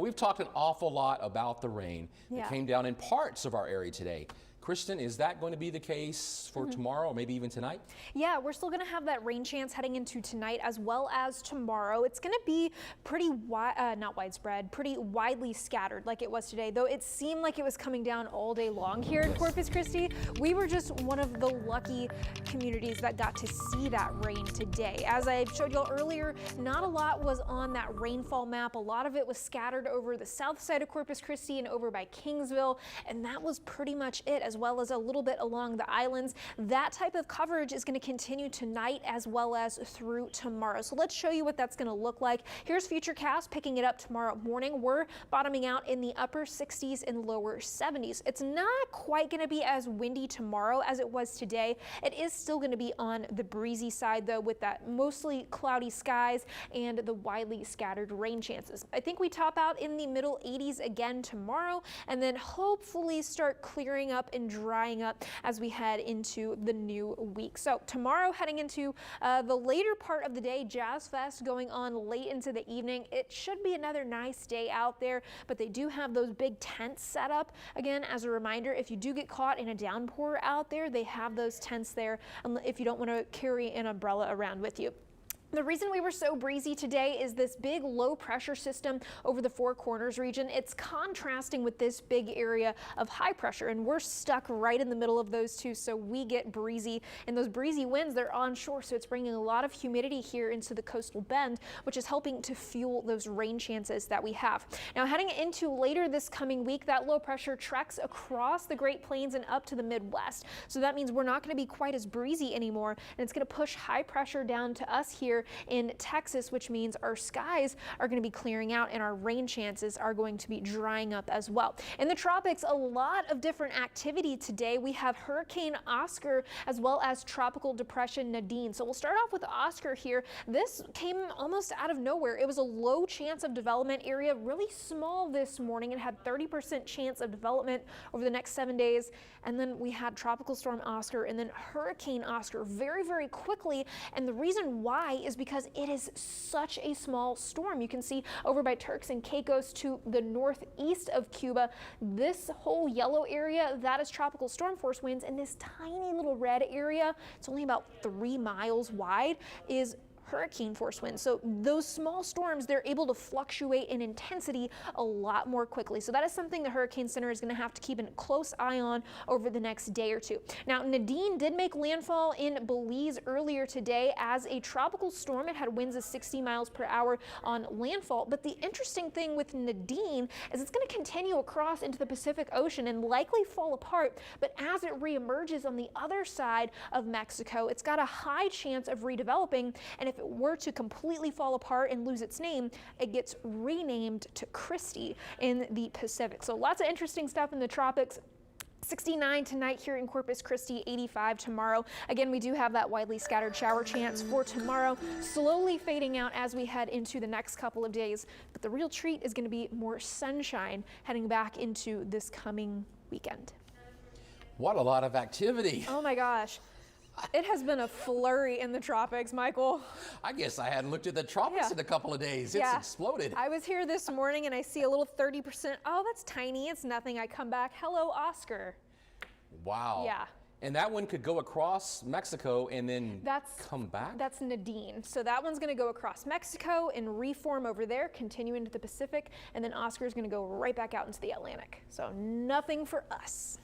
We've talked an awful lot about the rain that came down in parts of our area today. Kristen, is that going to be the case for tomorrow or maybe even tonight? Yeah, we're still going to have that rain chance heading into tonight as well as tomorrow. It's going to be pretty not widespread, pretty widely scattered like it was today, though it seemed like it was coming down all day long here in Corpus Christi. We were just one of the lucky communities that got to see that rain today. As I showed you earlier, not a lot was on that rainfall map. A lot of it was scattered over the south side of Corpus Christi and over by Kingsville, and that was pretty much it, as well as a little bit along the islands. That type of coverage is going to continue tonight as well as through tomorrow. So let's show you what that's going to look like. Here's Futurecast picking it up tomorrow morning. We're bottoming out in the upper 60s and lower 70s. It's not quite going to be as windy tomorrow as it was today. It is still going to be on the breezy side though, with that mostly cloudy skies and the widely scattered rain chances. I think we top out in the middle 80s again tomorrow, and then hopefully start clearing up and drying up as we head into the new week. So tomorrow, heading into the later part of the day, Jazz Fest going on late into the evening. It should be another nice day out there, but they do have those big tents set up. Again, as a reminder, if you do get caught in a downpour out there, they have those tents there if you don't want to carry an umbrella around with you. The reason we were so breezy today is this big low pressure system over the Four Corners region. It's contrasting with this big area of high pressure, and we're stuck right in the middle of those two, so we get breezy. And those breezy winds, they're onshore, so it's bringing a lot of humidity here into the coastal bend, which is helping to fuel those rain chances that we have. Now, heading into later this coming week, that low pressure treks across the Great Plains and up to the Midwest. So that means we're not going to be quite as breezy anymore, and it's going to push high pressure down to us here in Texas, which means our skies are going to be clearing out and our rain chances are going to be drying up as well. In the tropics, a lot of different activity today. We have Hurricane Oscar as well as Tropical Depression Nadine. So we'll start off with Oscar here. This came almost out of nowhere. It was a low chance of development area, really small this morning. It had 30% chance of development over the next 7 days. And then we had Tropical Storm Oscar and then Hurricane Oscar very, very quickly. And the reason why is because it is such a small storm. You can see over by Turks and Caicos to the northeast of Cuba, this whole yellow area, that is tropical storm force winds, and this tiny little red area, it's only about 3 miles wide, is hurricane force winds. So those small storms, they're able to fluctuate in intensity a lot more quickly. So that is something the Hurricane Center is going to have to keep a close eye on over the next day or two. Now, Nadine did make landfall in Belize earlier today as a tropical storm. It had winds of 60 miles per hour on landfall. But the interesting thing with Nadine is it's going to continue across into the Pacific Ocean and likely fall apart. But as it reemerges on the other side of Mexico, it's got a high chance of redeveloping. And if it were to completely fall apart and lose its name, it gets renamed to Christy in the Pacific. So lots of interesting stuff in the tropics. 69 tonight here in Corpus Christi, 85 tomorrow. Again, we do have that widely scattered shower chance for tomorrow, slowly fading out as we head into the next couple of days. But the real treat is going to be more sunshine heading back into this coming weekend. What a lot of activity. Oh my gosh. It has been a flurry in the tropics, Michael. I guess I hadn't looked at the tropics in a couple of days. It's exploded. I was here this morning and I see a little 30%. Oh, that's tiny. It's nothing. I come back. Hello, Oscar. Wow. Yeah. And that one could go across Mexico and then come back? That's Nadine. So that one's going to go across Mexico and reform over there, continue into the Pacific, and then Oscar is going to go right back out into the Atlantic. So nothing for us.